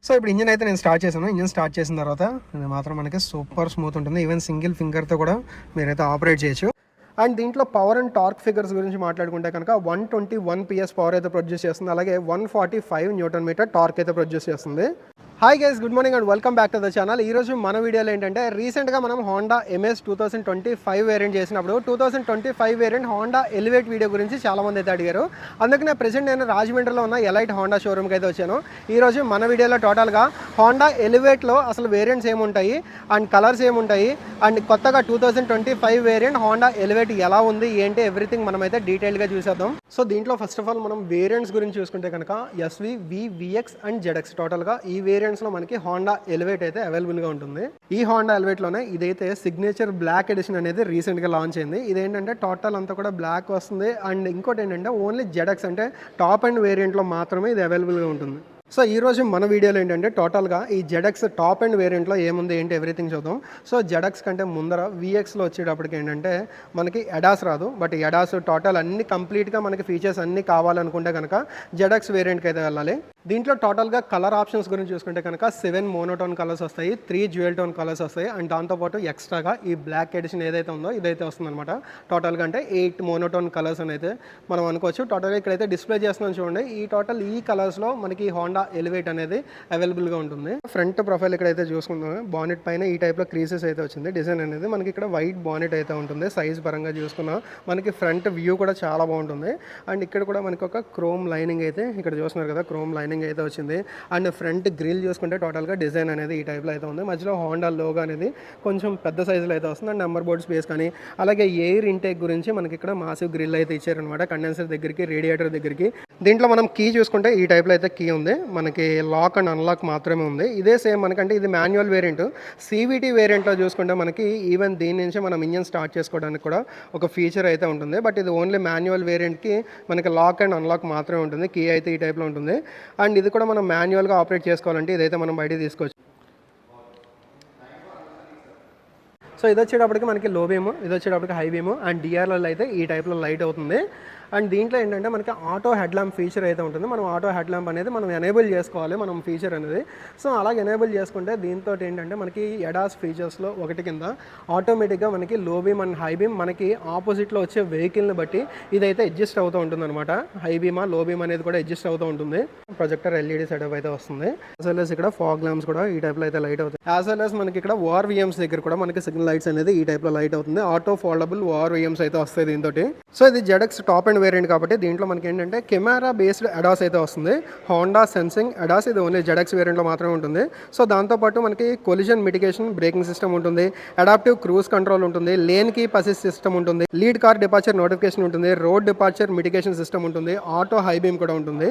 So ఇప్పుడు engine అయితే నేను స్టార్ట్ చేశాను. ఇంజన్ స్టార్ట్ చేసిన తర్వాత ఇది మాత్రం మనకి సూపర్ స్మూత్ ఉంటుంది. ఈవెన్ సింగిల్ ఫింగర్తో కూడా మీరైతే ఆపరేట్ చేయొచ్చు. అండ్ దీంట్లో పవర్ అండ్ టార్క్ ఫిగర్స్ గురించి మాట్లాడుకుంటే కనుక 121 PS పవర్ అయితే ప్రొడ్యూస్ చేస్తుంది. అలాగే 145 Nm టార్క్ అయితే ప్రొడ్యూస్ చేస్తుంది. Hi guys, good morning and welcome back to the channel. ఈరోజు మన వీడియోలో ఏంటంటే రీసెంట్గా మనం హోండా MS 2025 వేరియంట్ చేసినప్పుడు 2025 వేరియంట్ హోండా ఎలివేట్ వీడియో గురించి చాలామంది అయితే అడిగారు. అందుకనే ప్రెసెంట్ నేను రాజమండ్రిలో ఉన్న ఎలైట్ హోండా షోరూమ్కి అయితే వచ్చాను. ఈరోజు మన వీడియోలో టోటల్గా హోండా ఎలివేట్లో అసలు వేరియంట్స్ ఏముంటాయి అండ్ కలర్స్ ఏముంటాయి అండ్ కొత్తగా 2025 వేరియంట్ హోండా ఎలివేట్ ఎలా ఉంది ఏంటి ఎవ్రీథింగ్ మనమైతే డీటెయిల్గా చూసేద్దాం. సో దీంట్లో ఫస్ట్ ఆఫ్ ఆల్ మనం వేరియంట్స్ గురించి చూసుకుంటే కనుక SV, V, VX and ZX టోటల్గా ఈ వేరియంట్స్లో మనకి హోండా ఎలివేట్ అయితే అవైలబుల్గా ఉంటుంది. ఈ హోండా ఎలివేట్లోనే ఇదైతే సిగ్నేచర్ బ్లాక్ ఎడిషన్ అనేది రీసెంట్గా లాంచ్ అయింది. ఇదేంటంటే టోటల్ అంతా కూడా బ్లాక్ వస్తుంది. అండ్ ఇంకోటి ఏంటంటే ఓన్లీ ZX అంటే టాప్ అండ్ వేరియంట్లో మాత్రమే ఇది అవైలబుల్గా ఉంటుంది. సో ఈరోజు మన వీడియోలో ఏంటంటే టోటల్గా ఈ ZX టాప్ అండ్ వేరియంట్లో ఏముంది ఏంటి ఎవ్రీథింగ్ చూద్దాం. సో ZX కంటే ముందర VXలో వచ్చేటప్పటికి ఏంటంటే మనకి ఎడాస్ రాదు. బట్ ఎడాస్ టోటల్ అన్ని కంప్లీట్గా మనకి ఫీచర్స్ అన్నీ కావాలనుకుంటే కనుక ZX వేరియంట్కి అయితే వెళ్ళాలి. దీంట్లో టోటల్గా కలర్ ఆప్షన్స్ గురించి చూసుకుంటే కనుక 7 మోనోటోన్ కలర్స్ వస్తాయి, 3 డ్యూయల్ టోన్ కలర్స్ వస్తాయి. అండ్ దాంతోపాటు ఎక్స్ట్రాగా ఈ బ్లాక్ ఎడిషన్ ఏదైతే ఉందో ఇదైతే వస్తుంది అనమాట. టోటల్గా అంటే 8 మోనోటోన్ కలర్స్ అని అయితే మనం అనుకోవచ్చు. టోటల్గా ఇక్కడైతే డిస్ప్లే చేస్తున్నాం చూడండి. ఈ కలర్స్లో మనకి హోండా ఎలివేట్ అనేది అవైలబుల్గా ఉంటుంది. ఫ్రంట్ ప్రొఫైల్ ఇక్కడైతే చూసుకుంటాం, బానెట్ పైన ఈ టైప్లో క్రీసెస్ అయితే వచ్చింది. డిజైన్ అనేది మనకి ఇక్కడ వైట్ బానెట్ అయితే ఉంటుంది. సైజ్ పరంగా చూసుకున్నాం మనకి ఫ్రంట్ వ్యూ కూడా చాలా బాగుంటుంది. అండ్ ఇక్కడ కూడా మనకి ఒక క్రోమ్ లైనింగ్ అయితే ఇక్కడ చూస్తున్నారు కదా, క్రోమ్ లైనింగ్ అయితే వచ్చింది. అండ్ ఫ్రంట్ గ్రిల్ చూసుకుంటే టోటల్గా డిజైన్ అనేది ఈ టైప్లో అయితే ఉంది. మధ్యలో హోండా లోగో అనేది కొంచెం పెద్ద సైజులో అయితే వస్తుంది. అండ్ నెంబర్ బోర్డ్ స్పేస్ కానీ అలాగే ఎయిర్ ఇంటేక్ గురించి మనకి ఇక్కడ మాసివ్ గ్రిల్ అయితే ఇచ్చారనమాట. కండెన్సర్ దగ్గరికి, రేడియేటర్ దగ్గరికి. దీంట్లో మనం కీ చూసుకుంటే ఈ టైప్లో అయితే కీ ఉంది. మనకి లాక్ అండ్ అన్లాక్ మాత్రమే ఉంది. ఇదే సేమ్ మనకంటే ఇది మాన్యువల్ వేరియంట్. CVT వేరియంట్లో చూసుకుంటే మనకి ఈవెన్ దీని నుంచి మనం ఇంజన్ స్టార్ట్ చేసుకోవడానికి కూడా ఒక ఫీచర్ అయితే ఉంటుంది. బట్ ఇది ఓన్లీ మాన్యువల్ వేరియంట్కి మనకి లాక్ అండ్ అన్లాక్ మాత్రమే ఉంటుంది. కీ అయితే ఈ టైప్లో ఉంటుంది. అండ్ ఇది కూడా మనం మాన్యువల్గా ఆపరేట్ చేసుకోవాలంటే ఇదైతే మనం బయట తీసుకోవచ్చు. సో ఇది వచ్చేటప్పటికి మనకి లో బీమ్, ఇది వచ్చేటప్పటికి హై బీమ్. అండ్ DRL అయితే ఈ టైప్లో లైట్ అవుతుంది. అండ్ దీంట్లో ఏంటంటే మనకి ఆటో హెడ్ ల్యాంప్ ఫీచర్ అయితే ఉంటుంది. మనం ఆటో హెడ్ ల్యాంప్ అనేది మనం ఎనేబుల్ చేసుకోవాలి మనం ఫీచర్ అనేది. సో అలాగే ఎనేబుల్ చేసుకుంటే దీంతో ఏంటంటే మనకి ఎడాస్ ఫీచర్స్లో ఒకటి కింద ఆటోమేటిక్గా మనకి లో బీమ్ అండ్ హై బీమ్ మనకి ఆపోజిట్లో వచ్చే వెహికల్ని బట్టి ఇదైతే అడ్జస్ట్ అవుతూ ఉంటుంది అనమాట. హై బీమా లో బీమ్ అనేది కూడా అడ్జస్ట్ అవుతూ ఉంటుంది. ప్రొజెక్టర్ LED సెటప్ అయితే వస్తుంది. యాజ్ వెల్ as ఇక్కడ ఫాగ్ ల్యాంప్స్ కూడా ఈ టైప్లో అయితే లైట్ అవుతుంది. యాజ్ వెల్ as మనకి ఇక్కడ ORVMs దగ్గర కూడా మనకి సిగ్నల్ లైట్స్ అనేది ఈ టైప్లో లైట్ అవుతుంది. ఆటో ఫోల్డబుల్ ORVMs అయితే వస్తాయి దీంతో. సో ఇది ZX టాప్ అండ్ వేరియంట్ కాబట్టి దీంట్లో మనకి ఏంటంటే కెమెరా బేస్డ్ అడాస్ అయితే వస్తుంది. హోండా సెన్సింగ్ అడాస్ ఇది ఓన్లీ ZX వేరియంట్లో మాత్రమే ఉంటుంది. సో దాంతోపాటు మనకి కొలిజన్ మిటిగేషన్ బ్రేకింగ్ సిస్టమ్ ఉంటుంది, అడాప్టివ్ క్రూజ్ కంట్రోల్ ఉంటుంది, లేన్ కీప్ అసిస్ట్ సిస్టమ్ ఉంటుంది, లీడ్ కార్ డిపార్చర్ నోటిఫికేషన్ ఉంటుంది, రోడ్ డిపార్చర్ మిటిగేషన్ సిస్టమ్ ఉంటుంది, ఆటో హై బీమ్ కూడా ఉంటుంది.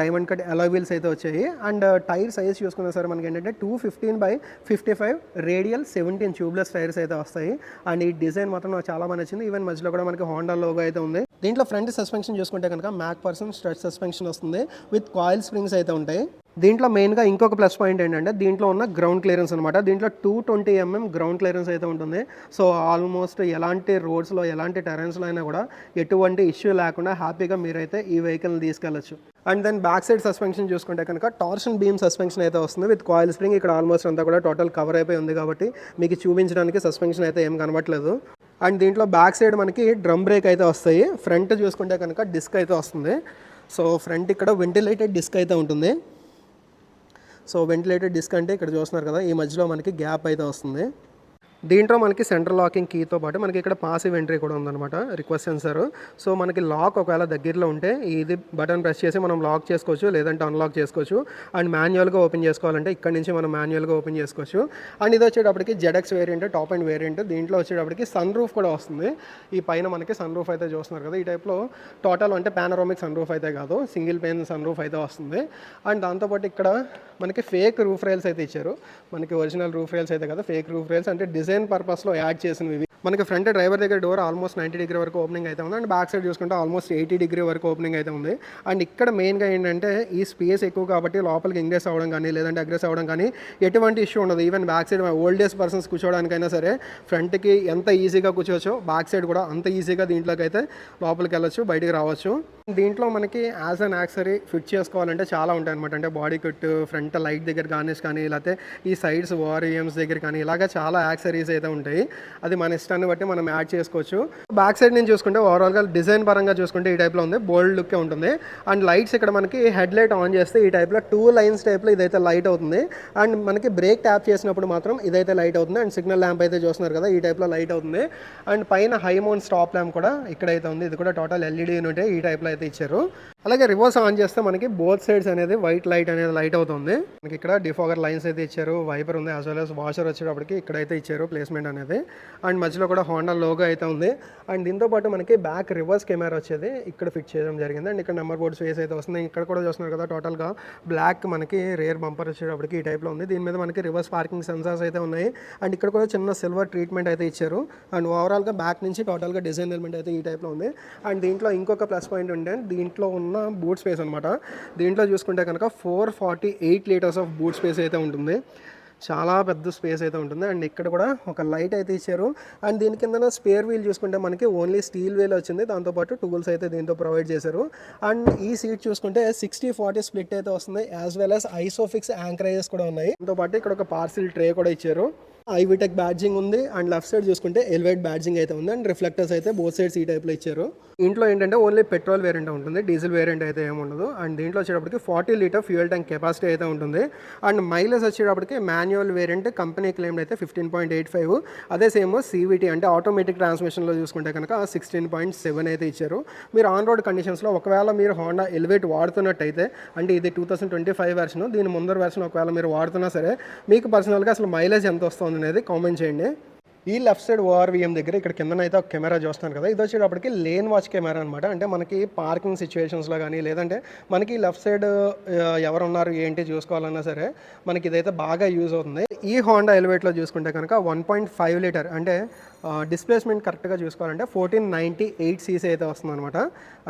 డైమండ్ కట్ అలాయ్ వీల్స్ అయితే వచ్చాయి. అండ్ టైర్ సైజ్ చూసుకున్నా సరే మనకి ఏంటంటే 215/55 రేడియల్ 17 ట్యూబ్లెస్ టైర్స్ అయితే వస్తాయి. అండ్ ఈ డిజైన్ మాత్రం నాకు చాలా బాగా నచ్చింది. ఈవెన్ మధ్యలో కూడా మనకి హోండా లోగో అయితే ఉంది. దీంట్లో ఫ్రంట్ సస్పెన్షన్ చూసుకుంటే కనుక MacPherson స్ట్రెచ్ సస్పెన్షన్ వస్తుంది విత్ కాయిల్ స్ప్రింగ్స్ అయితే ఉంటాయి. దీంట్లో మెయిన్గా ఇంకొక ప్లస్ పాయింట్ ఏంటంటే దీంట్లో ఉన్న గ్రౌండ్ క్లియరెన్స్ అనమాట. దీంట్లో 220 mm గ్రౌండ్ క్లియరెన్స్ అయితే ఉంటుంది. సో ఆల్మోస్ట్ ఎలాంటి రోడ్స్లో ఎలాంటి టెరెన్స్లో అయినా కూడా ఎటువంటి ఇష్యూ లేకుండా హ్యాపీగా మీరైతే ఈ వెహికల్ని తీసుకెళ్ళచ్చు. And then back side suspension చూసుకుంటే కనుక టార్షన్ బీమ్ సస్పెన్షన్ అయితే వస్తుంది విత్ కాయిల్ స్ప్రింగ్. ఇక్కడ ఆల్మోస్ట్ అంతా కూడా టోటల్ కవర్ అయిపోయి ఉంది కాబట్టి మీకు చూపించడానికి సస్పెన్షన్ అయితే ఏం కనబట్లేదు. అండ్ దీంట్లో బ్యాక్ సైడ్ మనకి డ్రమ్ బ్రేక్ అయితే వస్తాయి. ఫ్రంట్ చూసుకుంటే కనుక డిస్క్ అయితే వస్తుంది. సో ఫ్రంట్ ఇక్కడ వెంటిలేటెడ్ డిస్క్ అయితే ఉంటుంది. సో వెంటిలేటెడ్ డిస్క్ అంటే ఇక్కడ చూస్తున్నారు కదా, ఈ మధ్యలో మనకి గ్యాప్ అయితే వస్తుంది. దీంట్లో మనకి సెంట్రల్ లాకింగ్ కీతో పాటు మనకి ఇక్కడ పాసివ్ ఎంట్రీ కూడా ఉందన్నమాట, రిక్వెస్ట్ సెన్సర్. సో మనకి లాక్ ఒకవేళ దగ్గరలో ఉంటే ఇది బటన్ ప్రెస్ చేసి మనం లాక్ చేసుకోవచ్చు, లేదంటే అన్లాక్ చేసుకోవచ్చు. అండ్ మాన్యువల్గా ఓపెన్ చేసుకోవాలంటే ఇక్కడ నుంచి మనం మాన్యువల్గా ఓపెన్ చేసుకోవచ్చు. అండ్ ఇది వచ్చేటప్పటికి ZX variant top and variant. దీంట్లో వచ్చేటప్పటికి సన్ రూఫ్ కూడా వస్తుంది. ఈ పైన మనకి సన్ రూఫ్ అయితే చూస్తున్నారు కదా, ఈ టైప్లో టోటల్ అంటే పానరామిక్ సన్ రూఫ్ అయితే కాదు, సింగిల్ పెయిన్ సన్ రూఫ్ అయితే వస్తుంది. అండ్ దాంతోపాటు ఇక్కడ మనకి ఫేక్ రూఫ్ రైల్స్ అయితే ఇచ్చారు. మనకి ఒరిజినల్ రూఫ్ రైల్స్ అయితే కదా, ఫేక్ రూఫ్ రైల్స్ అంటే డిజైన్ పర్పస్లో యాడ్ చేసినవి. మనకి ఫ్రంట్ డ్రైవర్ దగ్గర డోర్ ఆల్మోస్ట్ 90 డిగ్రీ వరకు ఓపెనింగ్ అయితే ఉంది. అండ్ బ్యాక్ సైడ్ చూసుకుంటే ఆల్మోస్ట్ 80 డిగ్రీ వరకు ఓపెనింగ్ అయితే ఉంది. అండ్ ఇక్కడ మెయిన్గా ఏంటంటే ఈ స్పేస్ ఎక్కువ కాబట్టి లోపలికి ఇంగ్రెస్ అవ్వడం కానీ లేదంటే అగ్రెస్ అవ్వడం కానీ ఎటువంటి ఇష్యూ ఉండదు. Even back side old age persons కూర్చోవడానికైనా సరే ఫ్రంట్కి ఎంత ఈజీగా కూర్చోవచ్చు, బ్యాక్ సైడ్ కూడా అంత ఈజీగా దీంట్లోకి అయితే లోపలికి వెళ్ళొచ్చు, బయటికి రావచ్చు. దీంట్లో మనకి యాజ్ అన్ యాక్సరీ ఫిట్ చేసుకోవాలంటే చాలా ఉంటాయి అనమాట. అంటే బాడీ కిట్, ఫ్రంట్ లైట్ దగ్గర గార్నిష్ కానీ, లేకపోతే ఈ సైడ్స్ వారియమ్స్ దగ్గర కానీ ఇలాగ చాలా యాక్సరీస్ అయితే ఉంటాయి. అది మన ఇష్టాన్ని బట్టి మనం యాడ్ చేసుకోవచ్చు. బ్యాక్ సైడ్ నుంచి చూసుకుంటే ఓవరాల్గా డిజైన్ పరంగా చూసుకుంటే ఈ టైప్లో ఉంది, బోల్డ్ లుక్కే ఉంటుంది. అండ్ లైట్స్ ఇక్కడ మనకి హెడ్ లైట్ ఆన్ చేస్తే ఈ టైప్లో 2 లైన్స్ టైప్లో ఇదైతే లైట్ అవుతుంది. అండ్ మనకి బ్రేక్ ట్యాప్ చేసినప్పుడు మాత్రం ఇదైతే లైట్ అవుతుంది. అండ్ సిగ్నల్ ల్యాంప్ అయితే చూస్తున్నారు కదా, ఈ టైప్లో లైట్ అవుతుంది. అండ్ పైన హై మౌంట్ స్టాప్ ల్యాంప్ కూడా ఇక్కడైతే ఉంది. ఇది కూడా టోటల్ ఎల్ఈడి యూనిట్ ఈ టైప్లో అయితే ఇచ్చారు. అలాగే రివర్స్ ఆన్ చేస్తే మనకి బోత్ సైడ్స్ అనేది వైట్ లైట్ అనేది లైట్ అవుతుంది. మనకి ఇక్కడ డిఫాగర్ లైన్స్ అయితే ఇచ్చారు, వైపర్ ఉంది, యాజ్ వెల్ యాజ్ వాషర్ వచ్చేటప్పటికి ఇక్కడైతే ఇచ్చారు ప్లేస్మెంట్ అనేది. అండ్ మధ్యలో కూడా హోండా లోగో అయితే ఉంది. అండ్ దీంతో పాటు మనకి బ్యాక్ రివర్స్ కెమెరా వచ్చేది ఇక్కడ ఫిట్ చేయడం జరిగింది. అండ్ ఇక్కడ నెంబర్ బోర్డ్ స్పేస్ అయితే వస్తుంది. ఇక్కడ కూడా చూస్తున్నారు కదా, టోటల్గా బ్లాక్ మనకి రేర్ బంపర్ వచ్చేటప్పటికి ఈ టైప్లో ఉంది. దీని మీద మనకి రివర్స్ పార్కింగ్ సెన్సార్స్ అయితే ఉన్నాయి. అండ్ ఇక్కడ కూడా చిన్న సిల్వర్ ట్రీట్మెంట్ అయితే ఇచ్చారు. అండ్ ఓవరాల్గా బ్యాక్ నుంచి టోటల్గా డిజైన్ ఎలిమెంట్ అయితే ఈ టైప్లో ఉంది. అండ్ దీంట్లో ఇంకొక ప్లస్ పాయింట్ ఉంటే దీంట్లో ఉన్న బూట్ స్పేస్ అనమాట. దీంట్లో చూసుకుంటే కనుక 448 లీటర్స్ ఆఫ్ బూట్ స్పేస్ అయితే ఉంటుంది. చాలా పెద్ద స్పేస్ అయితే ఉంటుంది. అండ్ ఇక్కడ కూడా ఒక లైట్ అయితే ఇచ్చారు. అండ్ దీని కింద స్పేర్ వీల్ చూసుకుంటే మనకి ఓన్లీ స్టీల్ వీల్ వచ్చింది, దాంతోపాటు టూల్స్ అయితే దీంతో ప్రొవైడ్ చేశారు. అండ్ ఈ సీట్ చూసుకుంటే 60-40 స్ప్లిట్ అయితే వస్తుంది, యాజ్ వెల్ యాజ్ ఐసోఫిక్స్ యాంకరేజెస్ కూడా ఉన్నాయి. దాంతోపాటు ఇక్కడ ఒక పార్సిల్ ట్రే కూడా ఇచ్చారు. ఐవిటెక్ బ్యాడ్జింగ్ ఉంది. అండ్ లెఫ్ట్ సైడ్ చూసుకుంటే ఎలివేట్ బ్యాడ్జింగ్ అయితే ఉంది. అండ్ రిఫ్లెక్టర్స్ అయితే బోత్ సైడ్స్ ఈ టైప్లో ఇచ్చారు. ఇంట్లో ఏంటంటే ఓన్లీ పెట్రోల్ వేరియంట్ ఉంటుంది, డీజిల్ వేరియంట్ అయితే ఏమి ఉండదు. అండ్ దీంట్లో వచ్చేటప్పటికి 40 లీటర్ ఫ్యూయల్ ట్యాంక్ కెపాసిటీ అయితే ఉంటుంది. అండ్ మైలేజ్ వచ్చేటప్పటికి మాన్యువల్ వేరియంట్ కంపెనీ క్లెయిమ్ అయితే 15.85, అదే సేమ్ సివిటీ అంటే ఆటోమేటిక్ ట్రాన్స్మిషన్లో చూసుకుంటే కనుక 16.7 అయితే ఇచ్చారు. మీరు ఆన్ రోడ్ కండిషన్స్లో ఒకవేళ మీరు హోండా ఎలివేట్ వాడుతున్నట్టయితే, అంటే ఇది 2025 వెర్షన్, దీని ముందర వెర్షన్ ఒకవేళ మీరు వాడుతున్నా సరే మీకు పర్సనల్గా అసలు మైలేజ్ ఎంత వస్తుంది అనేది కామెంట్ చేయండి. ఈ లెఫ్ట్ సైడ్ ఓఆర్వీఎం దగ్గర ఇక్కడ కింద అయితే ఒక కెమెరా చూస్తాను కదా, ఇది వచ్చేటప్పటికి లేన్ వాచ్ కెమెరా అనమాట. అంటే మనకి పార్కింగ్ సిచ్యువేషన్స్లో కానీ లేదంటే మనకి లెఫ్ట్ సైడ్ ఎవరు ఉన్నారు ఏంటి చూసుకోవాలన్నా సరే మనకి ఇదైతే బాగా యూజ్ అవుతుంది. ఈ హోండా ఎలివేట్లో చూసుకుంటే కనుక 1.5 లీటర్ అంటే డిస్ప్లేస్మెంట్ కరెక్ట్గా చూసుకోవాలంటే 1498 సీసీ అయితే వస్తుంది అనమాట.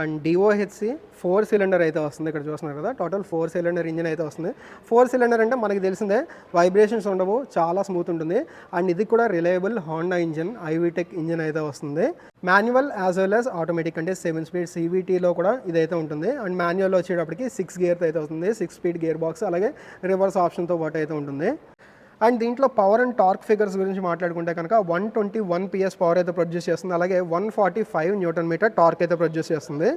అండ్ డిఓహెచ్సి 4 సిలిండర్ అయితే వస్తుంది. ఇక్కడ చూస్తున్నారు కదా, టోటల్ 4 సిలిండర్ ఇంజిన్ అయితే వస్తుంది. 4 సిలిండర్ అంటే మనకి తెలిసిందే, వైబ్రేషన్స్ ఉండవు, చాలా స్మూత్ ఉంటుంది. అండ్ ఇది కూడా reliable Honda engine, i-VTEC engine అయితే వస్తుంది. Manual as well as automatic అంటే 7 స్పీడ్ సివిటీలో కూడా ఇదైతే ఉంటుంది. అండ్ మాన్యువల్లో వచ్చేటప్పటికి 6 గేర్ అయితే వస్తుంది, 6 స్పీడ్ గేర్ బాక్స్, అలాగే రివర్స్ ఆప్షన్తో పాటు అయితే ఉంటుంది. అండ్ దీంట్లో పవర్ అండ్ టార్క్ ఫిగర్స్ గురించి మాట్లాడుకుంటే కనుక 121 PS పవర్ అయితే ప్రొడ్యూస్ చేస్తుంది, అలాగే 145 న్యూటన్ మీటర్ టార్క్ అయితే ప్రొడ్యూస్ చేస్తుంది.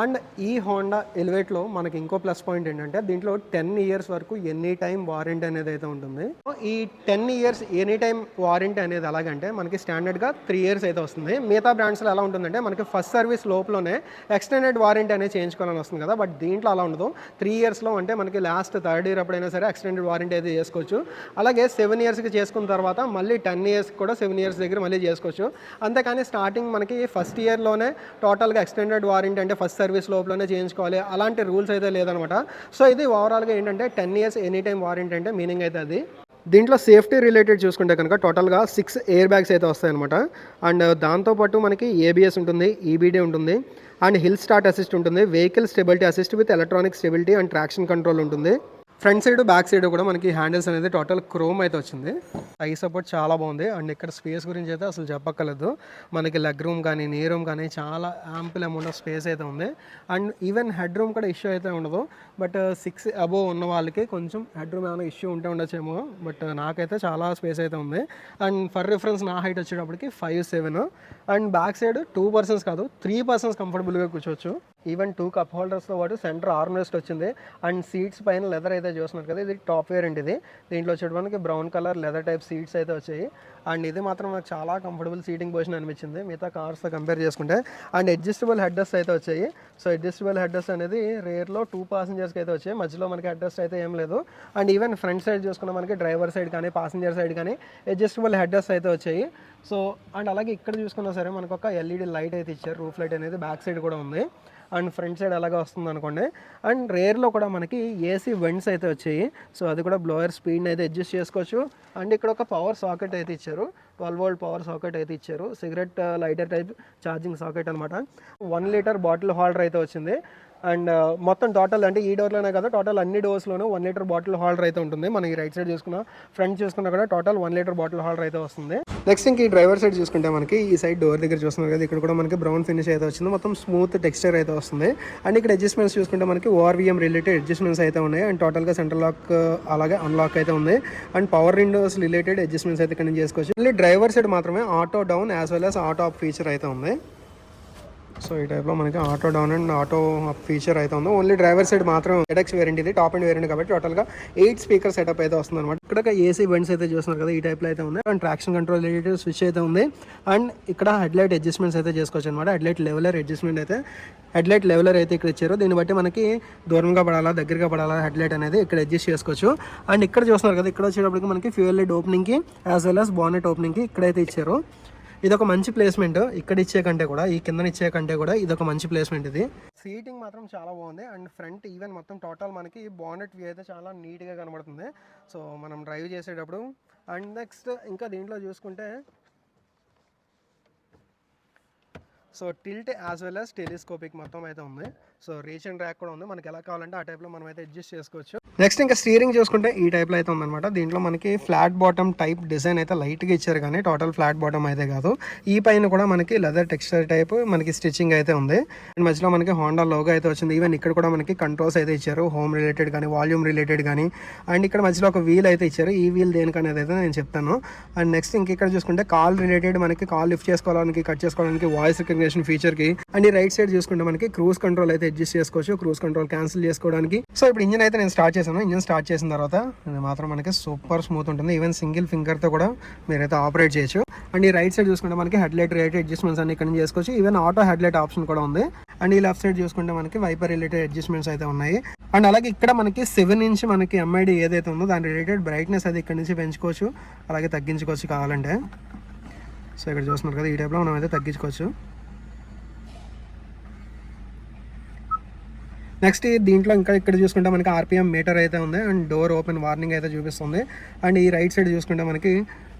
అండ్ ఈ హోండా ఎలివేట్లో మనకి ఇంకో ప్లస్ పాయింట్ ఏంటంటే దీంట్లో 10 ఇయర్స్ వరకు ఎనీ టైం వారంటీ అనేది అయితే ఉంటుంది. ఈ 10 ఇయర్స్ ఎనీ టైం వారంటీ అనేది ఎలాగంటే మనకి స్టాండర్డ్గా 3 ఇయర్స్ అయితే వస్తుంది. మిగతా బ్రాండ్స్లో ఎలా ఉంటుందంటే మనకి ఫస్ట్ సర్వీస్ లోపలనే ఎక్స్టెండెడ్ వారంటీ అనేది చేయించుకోవాలని వస్తుంది కదా, బట్ దీంట్లో అలా ఉండదు. 3 ఇయర్స్లో అంటే మనకి లాస్ట్ 3rd ఇయర్ అప్పుడైనా సరే ఎక్స్టెండెడ్ వారంటీ అయితే చేసుకోవచ్చు. అలాగే 7 ఇయర్స్కి చేసుకున్న తర్వాత మళ్ళీ 10 ఇయర్స్ కూడా 7 ఇయర్స్ దగ్గర మళ్ళీ చేసుకోవచ్చు. అంతేకాని స్టార్టింగ్ మనకి ఫస్ట్ ఇయర్లోనే టోటల్గా ఎక్స్టెండెడ్ వారంటీ అంటే ఫస్ట్ సర్వీస్ లోపలనే చేయించుకోవాలి అలాంటి రూల్స్ అయితే లేదనమాట. సో ఇది ఓవరాల్గా ఏంటంటే 10 ఇయర్స్ ఎనీ టైం వారంటీ అంటే మీనింగ్ అయితే అది. దీంట్లో సేఫ్టీ రిలేటెడ్ చూసుకుంటే కనుక టోటల్గా 6 ఎయిర్ బ్యాగ్స్ అయితే వస్తాయన్నమాట. అండ్ దాంతోపాటు మనకి ఏబిఎస్ ఉంటుంది, ఈబీడీ ఉంటుంది, అండ్ హిల్ స్టార్ట్ అసిస్ట్ ఉంటుంది, vehicle stability assist with electronic stability and traction control ఉంటుంది. ఫ్రంట్ సైడ్ బ్యాక్ సైడ్ కూడా మనకి హ్యాండిల్స్ అనేది టోటల్ క్రోమ్ అయితే వచ్చింది. ఐ సపోర్ట్ చాలా బాగుంది. అండ్ ఇక్కడ స్పేస్ గురించి అయితే అసలు చెప్పక్కర్లేదు, మనకి లెగ్ రూమ్ కానీ నీ రూమ్ కానీ చాలా యాంపుల్ అమౌంట్ ఆఫ్ స్పేస్ అయితే ఉంది. అండ్ ఈవెన్ హెడ్ రూమ్ కూడా ఇష్యూ అయితే ఉండదు, బట్ 6 అబోవ్ ఉన్న వాళ్ళకి కొంచెం హెడ్ రూమ్ ఏమైనా ఇష్యూ ఉంటే ఉండొచ్చేమో, బట్ నాకైతే చాలా స్పేస్ అయితే ఉంది. అండ్ ఫర్ రిఫరెన్స్ నా హైట్ వచ్చేటప్పటికి 5'7", అండ్ బ్యాక్ సైడ్ 2 పర్సన్స్ కాదు 3 పర్సన్స్ కంఫర్టబుల్గా కూర్చోవచ్చు. ఈవెన్ 2 కప్ హోల్డర్స్తో పాటు సెంటర్ ఆర్మ్ రెస్ట్ వచ్చింది. అండ్ సీట్స్ పైన లెదర్ అయితే చూస్తున్నారు కదా, ఇది టాప్ వేరియంట్. ఇది దీంట్లో వచ్చేటప్పటికి brown colour leather type seats అయితే వచ్చాయి. అండ్ ఇది మాత్రం నాకు చాలా కంఫర్టబుల్ సీటింగ్ పొజిషన్ అనిపించింది మిగతా కార్స్తో కంపేర్ చేసుకుంటే. అండ్ అడ్జస్టబుల్ హెడ్ రెస్ట్ అయితే వచ్చాయి. సో అడ్జస్టబుల్ హెడ్ రెస్ట్ అనేది రేర్లో 2 passengers అయితే వచ్చాయి, మధ్యలో మనకి హెడ్ రెస్ట్ అయితే ఏం లేదు. అండ్ ఈవెన్ ఫ్రంట్ సైడ్ చూసుకున్న మనకి డ్రైవర్ సైడ్ కానీ పాసెంజర్ సైడ్ కానీ అడ్జస్టబుల్ హెడ్ రెస్ట్ అయితే వచ్చాయి. సో అండ్ అలాగే ఇక్కడ చూసుకున్నా సరే మనకు ఒక ఎల్ఈడి లైట్ అయితే ఇచ్చారు, రూఫ్ లైట్ అనేది బ్యాక్ సైడ్ కూడా ఉంది. అండ్ ఫ్రంట్ సైడ్ అలాగే వస్తుంది అనుకోండి. అండ్ రేర్లో కూడా మనకి ఏసీ వెంట్స్ అయితే వచ్చాయి. సో అది కూడా బ్లోయర్ స్పీడ్ని అయితే అడ్జస్ట్ చేసుకోవచ్చు. అండ్ ఇక్కడ ఒక పవర్ సాకెట్ అయితే ఇచ్చారు, 12 వోల్ట్ పవర్ సాకెట్ అయితే ఇచ్చారు, cigarette lighter type charging socket అనమాట. 1 లీటర్ బాటిల్ హోల్డర్ అయితే వచ్చింది. అండ్ మొత్తం టోటల్ అంటే ఈ డోర్లోనే కదా, టోటల్ అన్ని డోర్స్లోనూ 1 లీటర్ బాటిల్ హోల్డర్ అయితే ఉంటుంది. మనం ఈ రైట్ సైడ్ చూసుకున్నా, ఫ్రంట్ చూసుకున్నా కూడా టోటల్ 1 లీటర్ బాటిల్ హోల్డర్ అయితే వస్తుంది. నెక్స్ట్ ఇంక ఈ డ్రైవర్ సైడ్ చూసుకుంటే మనకి ఈ సైడ్ డోర్ దగ్గర చూస్తున్నారు కదా, ఇక్కడ కూడా మనకి బ్రౌన్ ఫినిష్ అయితే వచ్చింది, మొత్తం స్మూత్ టెక్స్చర్ అయితే వస్తుంది. అండ్ ఇక్కడ అడ్జస్ట్మెంట్స్ చూసుకుంటే మనకి ఓఆర్వీఎం రిలేటెడ్ అడ్జస్ట్మెంట్స్ అయితే ఉన్నాయి. అండ్ టోటల్గా సెంట్రల్ లాక్ అలాగే అన్లాక్ అయితే ఉంది. And power Windows related adjustments అయితే ఇక్కడ నుంచి చేసుకోవచ్చు. మళ్ళీ డ్రైవర్ సైడ్ మాత్రమే auto down as well as auto up feature అయితే ఉంది. సో ఈ టైప్లో మనకి auto down and auto up feature అయితే ఉంది. ఓన్లీ డ్రైవర్ సైడ్ మాత్రం ZX వేరియంట్, ఇది టాప్ అండ్ వేరియంట్ కాబట్టి టోటల్గా 8 స్పీకర్ సెటప్ అయితే వస్తుంది అనమాట. ఇక్కడ ఏసీ వెంట్స్ అయితే చూస్తున్నారు కదా, ఈ టైప్లో అయితే ఉంది. And traction control related switch అయితే ఉంది. అండ్ ఇక్కడ హెడ్లైట్ అడ్జస్ట్మెంట్స్ అయితే చేసుకోవచ్చు అనమాట. హెడ్లైట్ లెవెలర్ అడ్జస్ట్మెంట్ అయితే, హెడ్లైట్ లెవెలర్ అయితే ఇక్కడ ఇచ్చారు. దీన్ని బట్టి మనకి దూరంగా పడాలా దగ్గరగా పడాలా హెడ్లైట్ అనేది ఇక్కడ అడ్జస్ట్ చేసుకోవచ్చు. అండ్ ఇక్కడ చూస్తున్నారు కదా, ఇక్కడ వచ్చేటప్పటికి మనకి ఫ్యూయల్ లైట్ ఓపెనింగ్కి యాజ్ వెల్ యాజ్ బానెట్ ఓపెనింగ్కి ఇక్కడైతే ఇచ్చారు. ఇదొక మంచి ప్లేస్మెంట్, ఇక్కడ ఇచ్చే కంటే కూడా ఈ కింద ఇచ్చే కంటే కూడా ఇదొక మంచి ప్లేస్మెంట్. ఇది సీటింగ్ మాత్రం చాలా బాగుంది. అండ్ ఫ్రంట్ ఈవెన్ మొత్తం టోటల్ మనకి బానెట్ వ్యూ అయితే చాలా నీట్గా కనబడుతుంది, సో మనం డ్రైవ్ చేసేటప్పుడు. అండ్ నెక్స్ట్ ఇంకా దీంట్లో చూసుకుంటే so tilt as well as telescopic మొత్తం అయితే ఉంది. సో రీచ్ అండ్ ర్యాక్ కూడా ఉంది, మనకి ఎలా కావాలంటే ఆ టైప్లో మనం అయితే అడ్జస్ట్ చేసుకోవచ్చు. నెక్స్ట్ ఇంకా స్టీరింగ్ చూసుకుంటే ఈ టైప్లో అయితే ఉందన్నమాట. దీంట్లో మనకి ఫ్లాట్ బాటమ్ టైప్ డిజైన్ అయితే లైట్గా ఇచ్చారు, కానీ టోటల్ ఫ్లాట్ బాటమ్ అయితే కాదు. ఈ పైన కూడా మనకి లెదర్ టెక్స్చర్ టైప్ మనకి స్టిచ్చింగ్ అయితే ఉంది. అండ్ మధ్యలో మనకి హోండా లోగో అయితే వచ్చింది. ఈవెన్ ఇక్కడ కూడా మనకి కంట్రోల్స్ అయితే ఇచ్చారు, హోమ్ రిలేటెడ్ కానీ వాల్యూమ్ రిలేటెడ్ కానీ. అండ్ ఇక్కడ మధ్యలో ఒక వీల్ అయితే ఇచ్చారు, ఈ వీల్ దేనికనేది అయితే నేను చెప్తాను. అండ్ నెక్స్ట్ ఇంక ఇక్కడ చూసుకుంటే కాల్ రిలేటెడ్ మనకి కాల్ లిఫ్ట్ చేసుకోవడానికి, కట్ చేసుకోవడానికి వాయిస్ రికగ్నిషన్ ఫీచర్కి. అండ్ ఈ రైట్ సైడ్ చూసుకుంటే మనకి క్రూజ్ కంట్రోల్ అయితే అడ్జస్ట్ చేసుకోవచ్చు, క్రూజ్ కంట్రోల్ క్యాన్సిల్ చేసుకోవడానికి. సో ఇప్పుడు ఇంజిన్ అయితే నేను స్టార్ట్ చేశాను. ఇంజిన్ స్టార్ట్ చేసిన తర్వాత ఇది మాత్రం మనకి సూపర్ స్మూత్ ఉంటుంది. ఈవెన్ సింగిల్ ఫింగర్తో కూడా మీరైతే ఆపరేట్ చేయొచ్చు. అండ్ ఈ రైట్ సైడ్ చూసుకుంటే మనకి హెడ్లైట్ రిలేటెడ్ అడ్జస్ట్మెంట్స్ అన్ని ఇక్కడ నుంచి చేసుకోవచ్చు. ఈవెన్ ఆటో హెడ్లైట్ ఆప్షన్ కూడా ఉంది. అండ్ ఈ లెఫ్ట్ సైడ్ చూసుకుంటే మనకి వైపర్ రిలేటెడ్ అడ్జస్ట్మెంట్స్ అయితే ఉన్నాయి. అండ్ అలాగే ఇక్కడ మనకి 7 ఇంచ్ మనకి MID ఏదైతే ఉందో దాని రిలేటెడ్ బ్రైట్నెస్ అది ఇక్కడ నుంచి పెంచుకోవచ్చు, అలాగే తగ్గించుకోవచ్చు కావాలంటే. సో ఇక్కడ చూస్తున్నారు కదా, ఈ టైప్లో మనం అయితే తగ్గించుకోవచ్చు. నెక్స్ట్ దీంట్లో ఇంకా ఇక్కడ చూసుకుంటే మనకి RPM మీటర్ అయితే ఉంది. అండ్ డోర్ ఓపెన్ వార్నింగ్ అయితే చూపిస్తుంది. అండ్ ఈ రైట్ సైడ్ చూసుకుంటే మనకి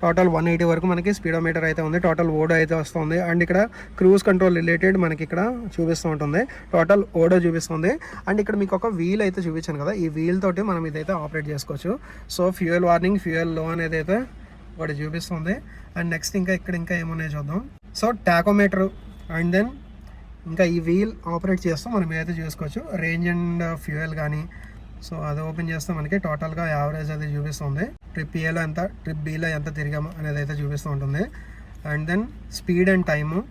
టోటల్ 180 వరకు మనకి స్పీడోమీటర్ అయితే ఉంది, టోటల్ ఓడో అయితే వస్తుంది. అండ్ ఇక్కడ క్రూజ్ కంట్రోల్ రిలేటెడ్ మనకి ఇక్కడ చూపిస్తూ ఉంటుంది, టోటల్ ఓడో చూపిస్తుంది. అండ్ ఇక్కడ మీకు ఒక వీల్ అయితే చూపించాను కదా, ఈ వీల్ తోటి మనం ఇదైతే ఆపరేట్ చేసుకోవచ్చు. సో ఫ్యూయల్ వార్నింగ్, ఫ్యూయల్ లో అనేది అయితే ఒకటి చూపిస్తుంది. అండ్ నెక్స్ట్ ఇంకా ఇక్కడ ఇంకా ఏమున్నాయో చూద్దాం. సో టాకోమీటర్ అండ్ దెన్ ఇంకా ఈ వీల్ ఆపరేట్ చేస్తాం మనం ఏదైతే చేసుకోవచ్చు. రేంజ్ అండ్ ఫ్యూయల్ కానీ, సో అది ఓపెన్ చేస్తే మనకి టోటల్గా యావరేజ్ అది చూపిస్తుంది. ట్రిప్ ఏలో ఎంత, ట్రిప్ బీలో ఎంత తిరిగాము అనేది అయితే చూపిస్తూ ఉంటుంది. And then speed and time,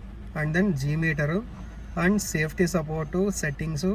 and then G meter, and safety support, settings,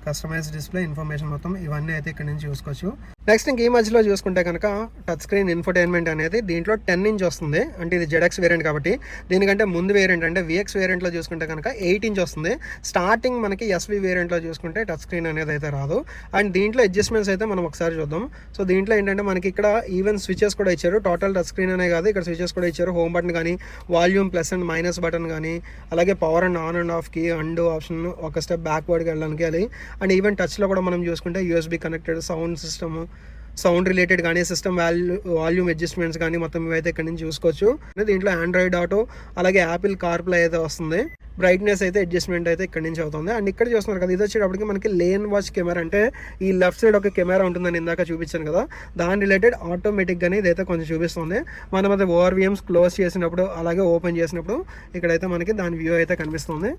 customize display information మొత్తం ఇవన్నీ అయితే ఇక్కడ నుంచి చూసుకోవచ్చు. నెక్స్ట్ ఇంక ఈ మధ్యలో చూసుకుంటే కనుక టచ్ స్క్రీన్ ఇన్ఫోటైన్మెంట్ అనేది దీంట్లో 10 ఇంచ్ వస్తుంది. అంటే ఇది ZX వేరియంట్ కాబట్టి. దీనికంటే ముందు వేరియంట్ అంటే VX వేరియంట్లో చూసుకుంటే కనుక 8 ఇంచ్ వస్తుంది. స్టార్టింగ్ మనకి SV వేరియంట్లో చూసుకుంటే టచ్ స్క్రీన్ అనేది అయితే రాదు. అండ్ దీంట్లో అడ్జస్ట్మెంట్స్ అయితే మనం ఒకసారి చూద్దాం. సో దీంట్లో ఏంటంటే మనకి ఇక్కడ ఈవెన్ స్విచెస్ కూడా ఇచ్చారు. టోటల్ టచ్ స్క్రీన్ అనే కాదు, ఇక్కడ స్విచెస్ కూడా ఇచ్చారు. హోమ్ బటన్ కానీ, volume plus and minus button కానీ, అలాగే పవర్ అండ్ ఆన్ అండ్ ఆఫ్కి, అండ్ ఆప్షన్, ఒక స్టెప్ బ్యాక్వర్డ్కి వెళ్ళడానికి అది. అండ్ ఈవెన్ టచ్లో కూడా మనం చూసుకుంటే USB connected sound system, sound related కానీ, సిస్టమ్ వాల్యూమ్ అడ్జస్ట్మెంట్స్ కానీ మొత్తం ఇవైతే ఇక్కడ నుంచి చూసుకోవచ్చు. దీంట్లో ఆండ్రాయిడ్ ఆటో అలాగే యాపిల్ కార్ప్లే అయితే వస్తుంది. బ్రైట్నెస్ అయితే అడ్జస్ట్మెంట్ అయితే ఇక్కడ నుంచి అవుతుంది. అండ్ ఇక్కడ చూస్తున్నారు కదా, ఇది వచ్చేటప్పటికి మనకి లేన్ వాచ్ కెమెరా, అంటే ఈ లెఫ్ట్ సైడ్ ఒక కెమెరా ఉంటుందని ఇందాక చూపించాను కదా, దాని రిలేటెడ్ ఆటోమేటిక్గానే ఇదైతే కొంచెం చూపిస్తుంది. మనం అయితే ORVMs క్లోజ్ చేసినప్పుడు అలాగే ఓపెన్ చేసినప్పుడు ఇక్కడైతే మనకి దాని వ్యూ అయితే కనిపిస్తుంది.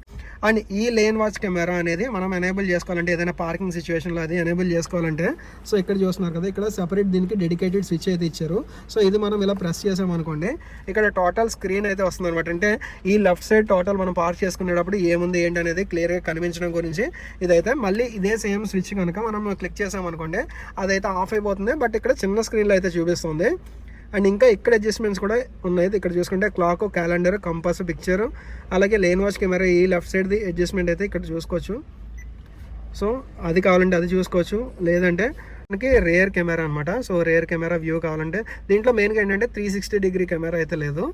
అండ్ ఈ లేన్ వాచ్ కెమెరా అనేది మనం ఎనేబుల్ చేసుకోవాలంటే, ఏదైనా పార్కింగ్ సిచ్యువేషన్లో అది ఎనేబుల్ చేసుకోవాలంటే, సో ఇక్కడ చూస్తున్నారు కదా, ఇక్కడ సెపరేట్ దీనికి డెడికేటెడ్ స్విచ్ అయితే ఇచ్చారు. సో ఇది మనం ఇలా ప్రెస్ చేసామనుకోండి, ఇక్కడ టోటల్ స్క్రీన్ అయితే వస్తుంది అనమాట. అంటే ఈ లెఫ్ట్ సైడ్ టోటల్ మనం పార్క్ చేసుకునేటప్పుడు ఏముంది ఏంటి అనేది క్లియర్గా కనిపించడం గురించి ఇదైతే. మళ్ళీ ఇదే సేమ్ స్విచ్ కనుక మనం క్లిక్ చేసామనుకోండి, అదైతే ఆఫ్ అయిపోతుంది. బట్ ఇక్కడ చిన్న స్క్రీన్లో అయితే చూపిస్తుంది. అండ్ ఇంకా ఇక్కడ అడ్జస్ట్మెంట్స్ కూడా ఉన్నాయి. ఇక్కడ చూసుకుంటే క్లాక్, క్యాలెండర్, కంపాస్, పిక్చర్, అలాగే లేన్ వాచ్ కెమెరా, ఈ లెఫ్ట్ సైడ్ది అడ్జస్ట్మెంట్ అయితే ఇక్కడ చూసుకోవచ్చు. సో అది కావాలంటే అది చూసుకోవచ్చు, లేదంటే మనకి రేర్ కెమెరా అనమాట. సో రేర్ కెమెరా వ్యూ కావాలంటే దీంట్లో మెయిన్గా ఏంటంటే 360 డిగ్రీ కెమెరా అయితే లేదు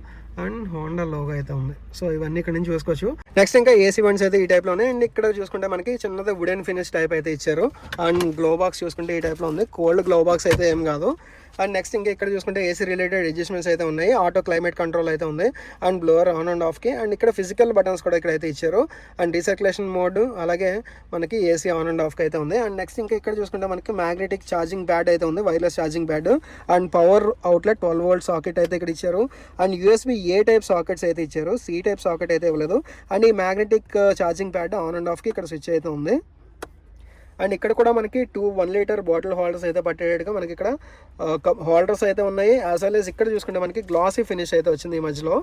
అండ్ హోండా లోగో అయితే ఉంది. సో ఇవన్నీ ఇక్కడ నుంచి చూసుకోవచ్చు. నెక్స్ట్ ఇంకా ఏసీ బండ్స్ అయితే ఈ టైప్లోనే. అండ్ ఇక్కడ చూసుకుంటే మనకి చిన్నది వుడెన్ ఫినిష్ టైప్ అయితే ఇచ్చారు. అండ్ గ్లో బాక్స్ చూసుకుంటే ఈ టైప్లో ఉంది. కోల్డ్ గ్లో బాక్స్ అయితే ఏం కాదు. అండ్ నెక్స్ట్ ఇంకా ఇక్కడ చూసుకుంటే ఏసీ రిలేటెడ్ అడ్జస్ట్మెంట్స్ అయితే ఉన్నాయి. ఆటో క్లైమేట్ కంట్రోల్ అయితే ఉంది. అండ్ బ్లోవర్ ఆన్ అండ్ ఆఫ్కి. అండ్ ఇక్కడ ఫిజికల్ బటన్స్ కూడా ఇక్కడ అయితే ఇచ్చారు. అండ్ రీసర్క్యులేషన్ మోడ్ అలాగే మనకి ఏసీ ఆన్ అండ్ ఆఫ్కి అయితే ఉంది. అండ్ నెక్స్ట్ ఇంకా ఇక్కడ చూసుకుంటే మనకి మ్యాగ్నెటిక్ ఛార్జింగ్ ప్యాడ్ అయితే ఉంది, wireless charging pad. And power outlet 12 volt socket అయితే ఇక్కడ ఇచ్చారు. And USB A type sockets అయితే ఇచ్చారు, C టైప్ సాకెట్ అయితే ఇవ్వలేదు. అండ్ ఈ magnetic charging pad on and ఆఫ్కి ఇక్కడ స్విచ్ అయితే ఉంది. అండ్ ఇక్కడ కూడా మనకి 2 1 లీటర్ బాటిల్ హోల్డర్స్ అయితే పట్టేట్టుగా మనకి ఇక్కడ హోల్డర్స్ అయితే ఉన్నాయి. యాజ్ వెల్ as ఇక్కడ చూసుకుంటే మనకి గ్లాసీ ఫినిష్ అయితే వచ్చింది ఈ మధ్యలో.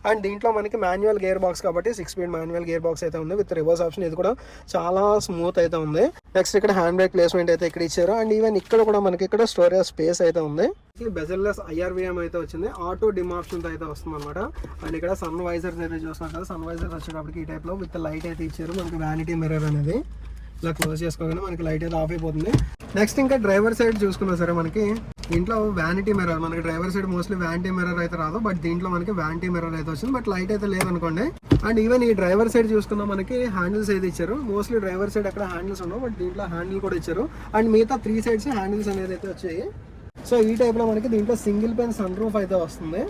అండ్ దీంట్లో మనకి మాన్యువల్ గేర్ బాక్స్ కాబట్టి 6 స్పీడ్ మాన్యువల్ గేర్ బాక్స్ అయితే ఉంది విత్ రివర్స్ ఆప్షన్. ఇది కూడా చాలా స్మూత్ అయితే ఉంది. నెక్స్ట్ ఇక్కడ హ్యాండ్ బ్రేక్ ప్లేస్మెంట్ అయితే ఇక్కడ ఇచ్చారు. అండ్ ఈవెన్ ఇక్కడ కూడా మనకి ఇక్కడ స్టోరేజ్ స్పేస్ అయితే ఉంది. బెజల్లెస్ IRVM అయితే వచ్చింది, ఆటో డిమ్ ఆప్షన్ అయితే వస్తుంది అనమాట. అండ్ ఇక్కడ సన్ వైజర్స్ అయితే చూస్తున్నాం కదా, సన్ వైజర్స్ వచ్చేటప్పటికి ఈ టైప్లో విత్ లైట్ అయితే ఇచ్చారు. మనకి వ్యానిటీ మిర్రర్ అనేది ఇలా క్లోజ్ చేసుకోగానే మనకి లైట్ అయితే ఆఫ్ అయిపోతుంది. నెక్స్ట్ ఇంకా డ్రైవర్ సైడ్ చూసుకున్నా సరే మనకి దీంట్లో వ్యానిటీ మిర్రర్, మనకి driver side mostly vanity mirror అయితే రాదు, బట్ దీంట్లో మనకి వ్యానిటీ మిర్రర్ అయితే వచ్చింది, బట్ లైట్ అయితే లేదనుకోండి. అండ్ ఈవెన్ ఈ డ్రైవర్ సైడ్ చూసుకున్నా మనకి హ్యాండిల్స్ అయితే ఇచ్చారు. మోస్ట్లీ డ్రైవర్ సైడ్ అక్కడ హ్యాండిల్స్ ఉండవు, బట్ దీంట్లో హ్యాండిల్ కూడా ఇచ్చారు. అండ్ మిగతా 3 సైడ్స్ హ్యాండిల్స్ అనేది అయితే వచ్చాయి. సో ఈ టైప్లో మనకి దీంట్లో సింగిల్ పెన్ సన్ రూఫ్ అయితే వస్తుంది,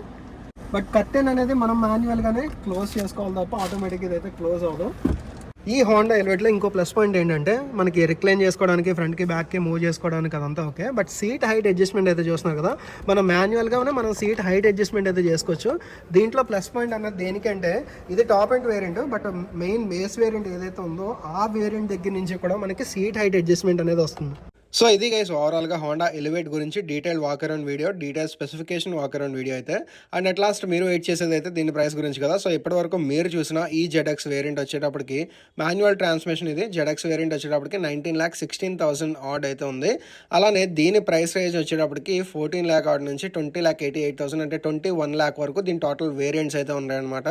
బట్ కర్టెన్ అనేది మనం మాన్యువల్గానే క్లోజ్ చేసుకోవాలి తప్ప ఆటోమేటిక్ ఇదైతే క్లోజ్ అవ్వదు. ఈ హోండా ఎలివేట్లో ఇంకో ప్లస్ పాయింట్ ఏంటంటే మనకి రిక్లైన్ చేసుకోవడానికి, ఫ్రంట్కి బ్యాక్కి మూవ్ చేసుకోవడానికి అదంతా okay, but seat height adjustment అయితే చూస్తున్నారు కదా, మనం మాన్యువల్గానే మనం సీట్ హైట్ అడ్జస్ట్మెంట్ అయితే చేసుకోవచ్చు. దీంట్లో ప్లస్ పాయింట్ అన్నది దేనికంటే ఇది top and variant, but main base variant ఏదైతే ఉందో ఆ వేరియంట్ దగ్గర నుంచి కూడా మనకి సీట్ హైట్ అడ్జస్ట్మెంట్ అనేది వస్తుంది. సో ఇది గైస్ ఓవరాల్గా హోండా ఎలివేట్ గురించి detail walk around video, detail specification walk around video అయితే. అండ్ అట్ లాస్ట్ మీరు వెయిట్ చేసేది అయితే దీని ప్రైస్ గురించి కదా. సో ఇప్పటివరకు మీరు చూసిన ఈ ZX వేరియంట్ వచ్చేటప్పటికి మాన్యువల్ ట్రాన్స్మిషన్, ఇది ZX వేరియంట్ వచ్చేటప్పటికి 19,16,000 ఆడ్ అయితే ఉంది. అలానే దీని ప్రైస్ రేంజ్ వచ్చేటప్పటికి 14 lakh ఆడ్ నుంచి 20,88,000 అంటే 21 lakh వరకు దీని టోటల్ వేరియంట్స్ అయితే ఉన్నాయన్నమాట.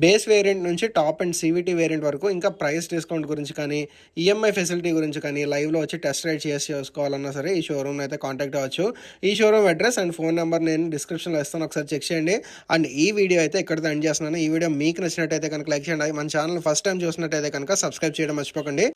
బేస్ వేరియంట్ నుంచి టాప్ అండ్ CVT వేరియంట్ వరకు. ఇంకా ప్రైస్ డిస్కౌంట్ గురించి కానీ, EMI ఫెసిలిటీ గురించి కానీ, లైవ్లో వచ్చి టెస్ట్ రైడ్ చేసుకోవాలన్నా సరే ఈ షోరూమ్ అయితే కాంటాక్ట్ అవ్వచ్చు. ఈ showroom address and phone number నేను డిస్క్రిప్షన్లో ఇస్తాను, ఒకసారి చెక్ చేయండి. అండ్ ఈ వీడియో అయితే ఇక్కడితో ఎండ్ చేస్తున్నాను. ఈ వీడియో మీకు నచ్చినట్టయితే కనుక లైక్ చేయండి. మన ఛానల్ ఫస్ట్ టైం చూసినట్టయితే కనుక సబ్స్క్రైబ్ చేయడం మర్చిపోకండి.